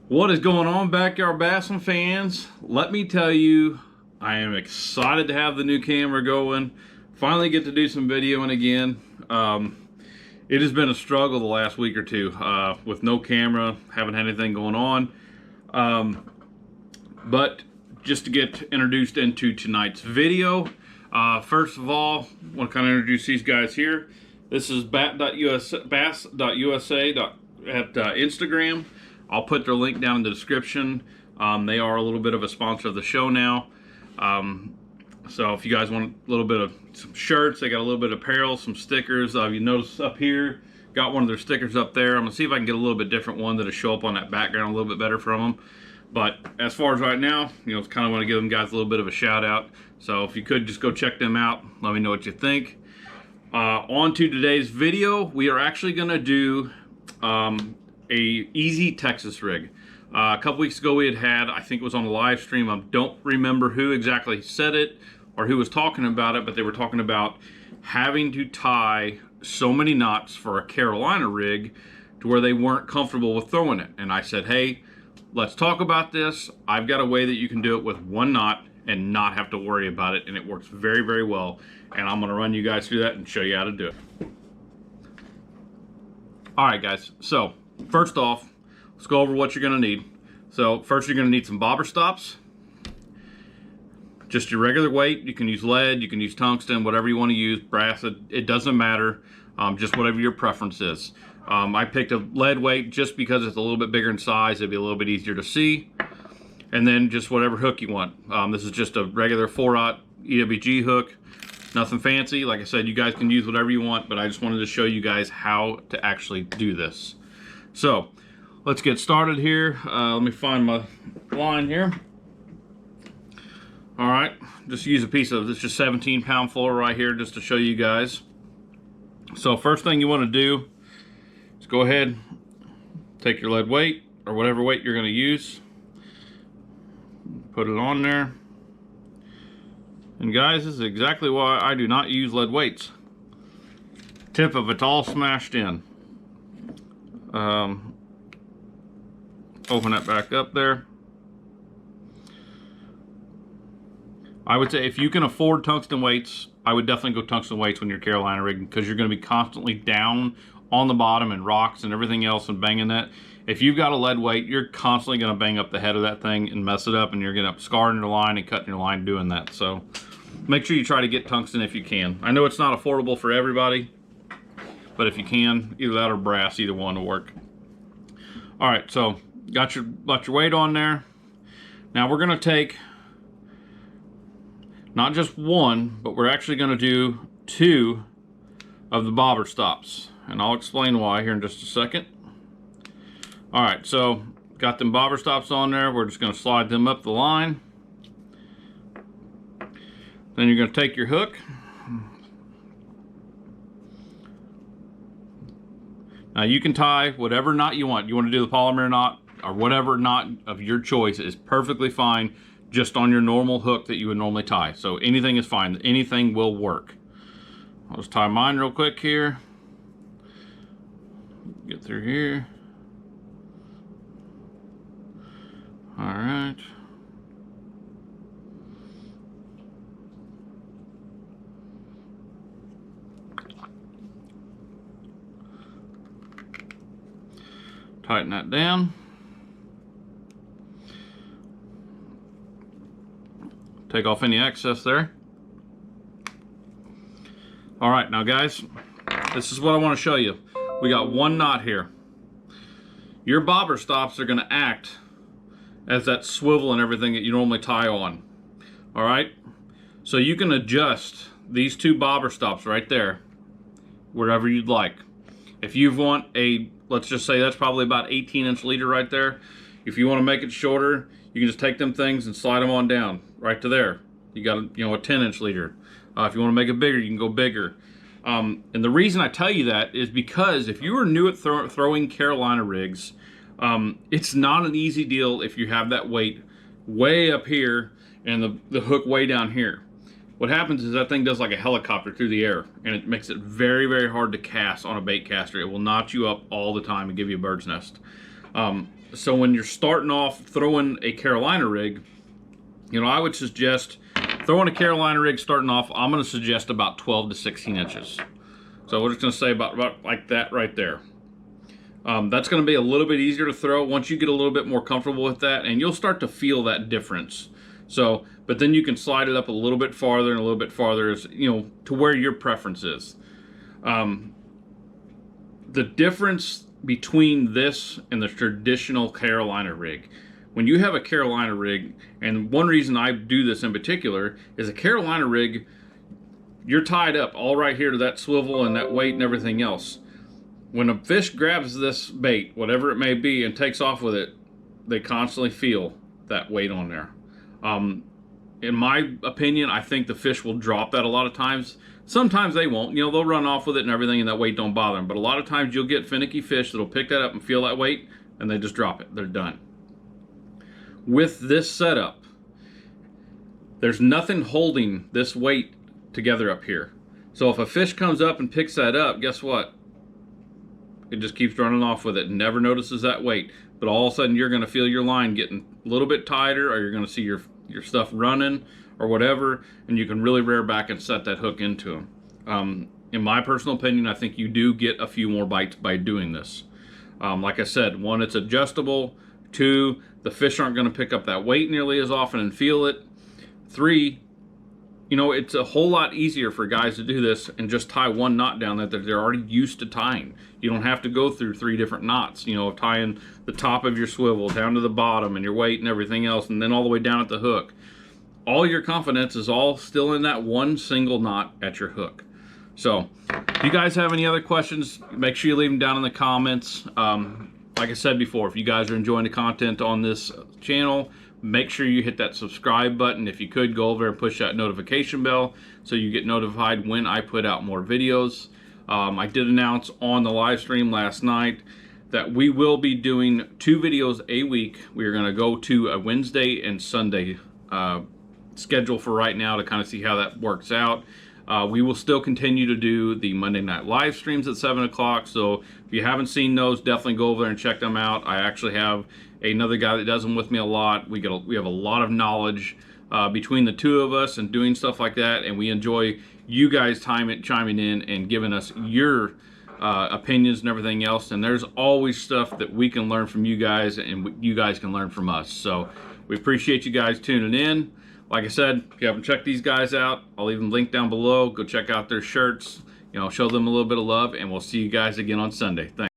What is going on, backyard bassing fans? Let me tell you, I am excited to have the new camera going. Finally get to do some videoing again. It has been a struggle the last week or two with no camera, haven't had anything going on. But just to get introduced into tonight's video, first of all, I want to kind of introduce these guys here. This is Bass.USA at Instagram. I'll put their link down in the description. They are a little bit of a sponsor of the show now. So if you guys want a little bit of some shirts, they got a little bit of apparel, some stickers. You notice up here, got one of their stickers up there. I'm gonna see if I can get a little bit different one that'll show up on that background a little bit better from them. But as far as right now, kind of want to give them guys a little bit of a shout out. So if you could just go check them out, let me know what you think. On to today's video, we are actually gonna do a easy Texas rig. A couple weeks ago we had, I think it was on a live stream, I don't remember who exactly said it or who was talking about it, but they were talking about having to tie so many knots for a Carolina rig to where they weren't comfortable with throwing it. And I said, hey, let's talk about this. I've got a way that you can do it with one knot and not have to worry about it, and it works very, very well. And I'm gonna run you guys through that and show you how to do it. All right, guys, so first off, let's go over what you're gonna need. So first you're gonna need some bobber stops. Just your regular weight. You can use lead, you can use tungsten, whatever you wanna use, brass, it doesn't matter. Just whatever your preference is. I picked a lead weight just because it's a little bit bigger in size, it'd be a little bit easier to see. And then just whatever hook you want. This is just a regular 4/0 EWG hook. Nothing fancy. Like I said, you guys can use whatever you want, but I just wanted to show you guys how to actually do this. So let's get started here. Let me find my line here. All right, just use a piece of this, just 17-pound floor right here, just to show you guys. So first thing you want to do is go ahead, take your lead weight or whatever weight you're going to use, put it on there. And guys, this is exactly why I do not use lead weights. Tip of it's all smashed in. Open that back up there. I would say if you can afford tungsten weights, I would definitely go tungsten weights when you're Carolina rigging, because you're going to be constantly down on the bottom and rocks and everything else and banging that. If you've got a lead weight, you're constantly going to bang up the head of that thing and mess it up, and you're going to scar your line and cutting your line doing that. So make sure you try to get tungsten if you can. I know it's not affordable for everybody, but if you can, either that or brass, either one will work. All right, so got your weight on there. Now we're going to take not just one, but we're actually going to do 2 of the bobber stops, and I'll explain why here in just a second. All right, so got them bobber stops on there. We're just going to slide them up the line. Then you're going to take your hook. Now you can tie whatever knot you want. You want to do the polymer knot or whatever knot of your choice is perfectly fine, just on your normal hook that you would normally tie. So anything is fine. Anything will work. I'll just tie mine real quick here. Get through here. All right. Tighten that down. Take off any excess there. All right, now guys, this is what I want to show you. We got one knot here. Your bobber stops are going to act as that swivel and everything that you normally tie on. All right, so you can adjust these 2 bobber stops right there wherever you'd like. If you want a, let's just say that's probably about 18-inch leader right there. If you want to make it shorter, you can just take them things and slide them on down right to there. You got a 10-inch leader. If you want to make it bigger, you can go bigger. And the reason I tell you that is because if you are new at throwing Carolina rigs, it's not an easy deal if you have that weight way up here and the hook way down here. What happens is that thing does like a helicopter through the air, and it makes it very, very hard to cast on a bait caster. It will knot you up all the time and give you a bird's nest. So when you're starting off throwing a Carolina rig, you know, I would suggest throwing a Carolina rig starting off, I'm going to suggest about 12 to 16 inches. So we're just going to say about like that right there. That's going to be a little bit easier to throw once you get a little bit more comfortable with that, and you'll start to feel that difference. So, but then you can slide it up a little bit farther and a little bit farther, as, you know, to where your preference is. The difference between this and the traditional Carolina rig, when you have a Carolina rig, and one reason I do this in particular is a Carolina rig, you're tied up all right here to that swivel and that weight and everything else. When a fish grabs this bait, whatever it may be, and takes off with it, they constantly feel that weight on there. In my opinion, I think the fish will drop that a lot of times. Sometimes they won't. You know, they'll run off with it and everything, and that weight don't bother them. But a lot of times you'll get finicky fish that'll pick that up and feel that weight, and they just drop it. They're done. With this setup, there's nothing holding this weight together up here. So if a fish comes up and picks that up, guess what? It just keeps running off with it and never notices that weight. But all of a sudden you're going to feel your line getting a little bit tighter, or you're going to see your stuff running or whatever, and you can really rear back and set that hook into them. In my personal opinion, I think you do get a few more bites by doing this. Like I said, one, it's adjustable. Two, the fish aren't going to pick up that weight nearly as often and feel it. Three, you know, it's a whole lot easier for guys to do this and just tie one knot down that they're already used to tying. You don't have to go through 3 different knots, you know, tying the top of your swivel down to the bottom and your weight and everything else, and then all the way down at the hook. All your confidence is all still in that one single knot at your hook. So if you guys have any other questions, make sure you leave them down in the comments. Like I said before, if you guys are enjoying the content on this channel, make sure you hit that subscribe button. If you could, go over there and push that notification bell so you get notified when I put out more videos. I did announce on the live stream last night that we will be doing 2 videos a week. We are going to go to a Wednesday and Sunday schedule for right now to kind of see how that works out. We will still continue to do the Monday night live streams at 7 o'clock. So if you haven't seen those, definitely go over there and check them out. I actually have another guy that does them with me a lot. We have a lot of knowledge between the two of us and doing stuff like that, and we enjoy you guys chiming in and giving us your opinions and everything else. And there's always stuff that we can learn from you guys, and you guys can learn from us. So we appreciate you guys tuning in. Like I said, if you haven't checked these guys out, I'll leave them linked down below. Go check out their shirts, you know, show them a little bit of love, and we'll see you guys again on Sunday. Thanks.